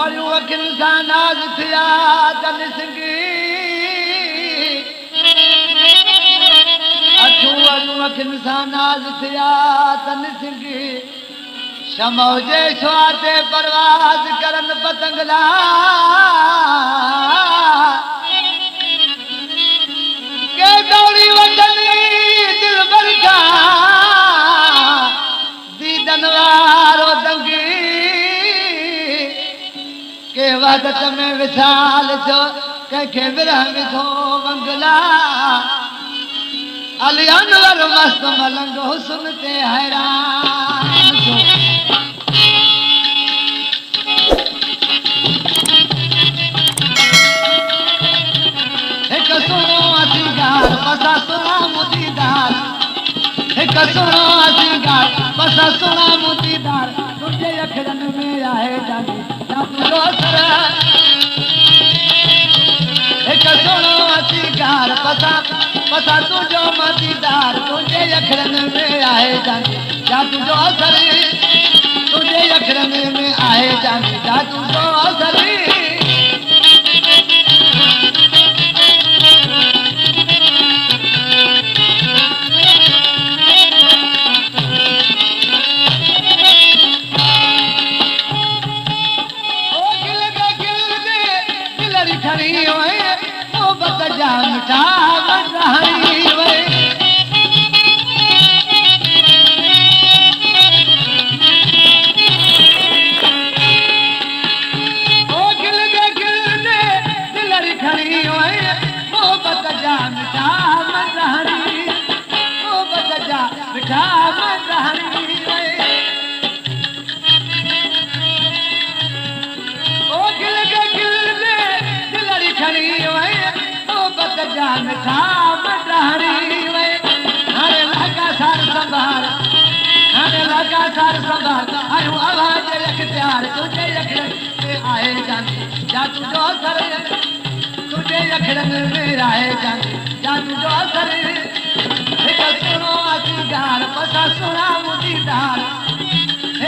वारियूं अखियुनि सां नाज़ थिया तन सिंगी अखियूं वारियूं अखियुनि सां नाज़ थिया तन सिंगी शमो जे शुआ ते परवाज़ करन पतंगला के दौड़ी वठंदी दिल बरखा दीदन वारो दंगी के वक़्त में विशाल जो कंहिंखे विरह विधो मंगला अली अनवर मस्त मलंग हुस्न ते हैरान जो एक सुनो असीगार बसा सुना मुदीदार एक सुनो असीगार बसा सुना मुदीदार तुझे अखरन में आहे जानी जादू सर एक सुनो असीगार बसा बसा तुझो मदीदार तुझे अखरन में आहे जानी जादू सर तुझे अखरन में आहे जानी जादू सर मिठा बधाई वे ओ गिल दे दिलरी खड़ी वे मोहब्बत जा मिठा बधाई मोहब्बत जा मिठा बधाई वे ओ गिल दे दिलरी खड़ी वे जा मिठा बधाई वे हाणे लगातार संभाल हाणे लगातार संभाल आयूं आवाज़ अख्तियार तुझे अखरन में आहे जानी जादू जो असर तुझे अखरन में आहे जानी जादू जो असर एक सुनो असीगार पसा सुना मुदीदार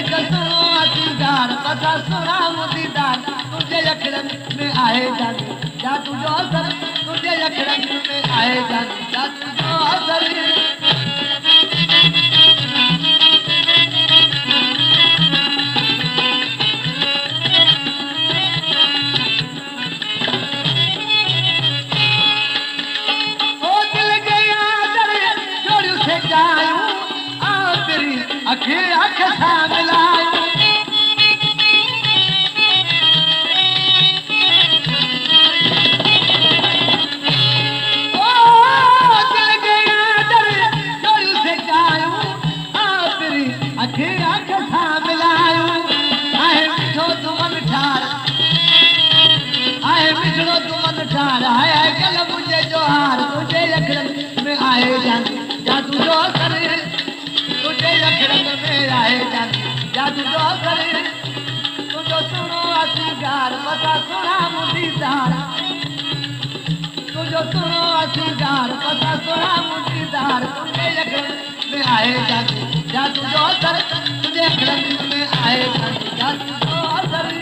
एक सुनो असीगार पसा सुना मुदीदार तुझे अखरन में आहे जानी जादू जो असर तुझे अखरन में आए जानी जादू जो असर ओ दिल गया दर जोड़ियूं से जायूं आ तेरी अखे अख सां मिलायूं मुझे जो हार तुझे अखरन में आए जानी जादू जो असर तुझे अखरन में आए जानी जादू जो असर तुझो सुनो असीगार बसा सुना मुदीदार तुझो सुनो असीगार बसा सुना मुदीदार तुझे अखरन में आए जानी जादू जो असर तुझे अखरन में आए जानी जादू जो असर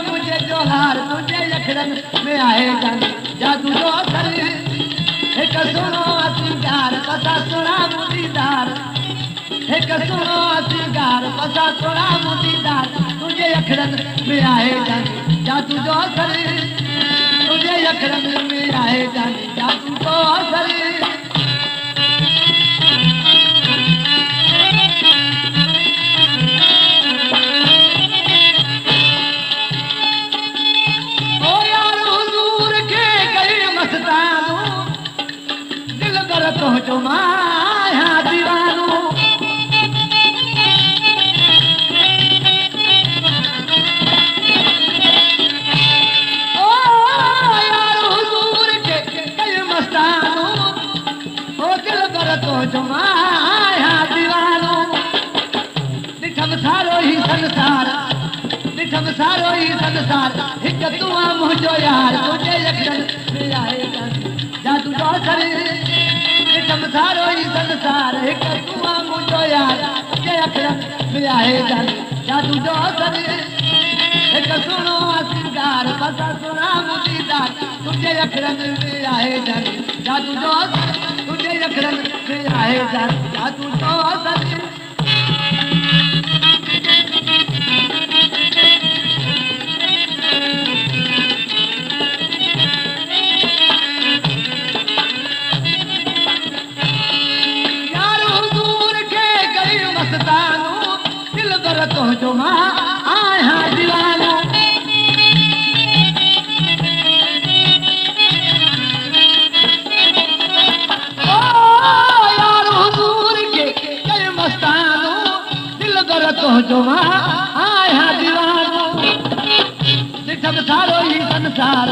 मुझे जो हार तुझे अखरन में आए जानी जादू जो असर एक सुनो असीगार पसा सुना मुदीदार एक सुनो असीगार पसा सुना मुदीदार तुझे अखरन में आए जानी जादू जो असर तुझे अखरन में आए जानी जादू जो असर सारो ही संसार ॾिठम सारो ही संसार हिकु तूं आ मुंहिंजो यार तुंहिंजे अखरनि में आहे जादू जो असर ॾिठम सारो ही संसार हिकु तूं आ मुंहिंजो यार तुंहिंजे अखरनि में आहे जादू जो असर हिकु सुहिणो सिंगार बसा सुहिणा मुंदीदार तुंहिंजे अखरनि में आहे जादू जो असर तुंहिंजे अखरनि में आहे जादू जो असर तो मां आया दीवानो ओ यार हुजूर के कई मस्तानो दिल बर तो जो मां आया दीवानो ॾिठम सारो ही संसार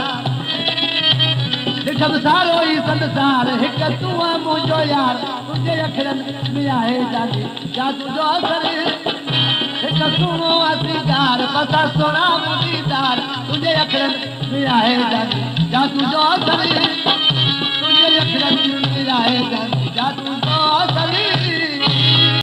ॾिठम सारो ही संसार हिकु तूं आ मुंहिंजो यार तुंहिंजे अखरनि में आहे जादू जो असर हिकु सुहिणो सिंगार बसा सुहिणा मुंदीदार तुंहिंजे अखरनि में आहे जादू जो असर तुंहिंजे अखरनि में आहे जादू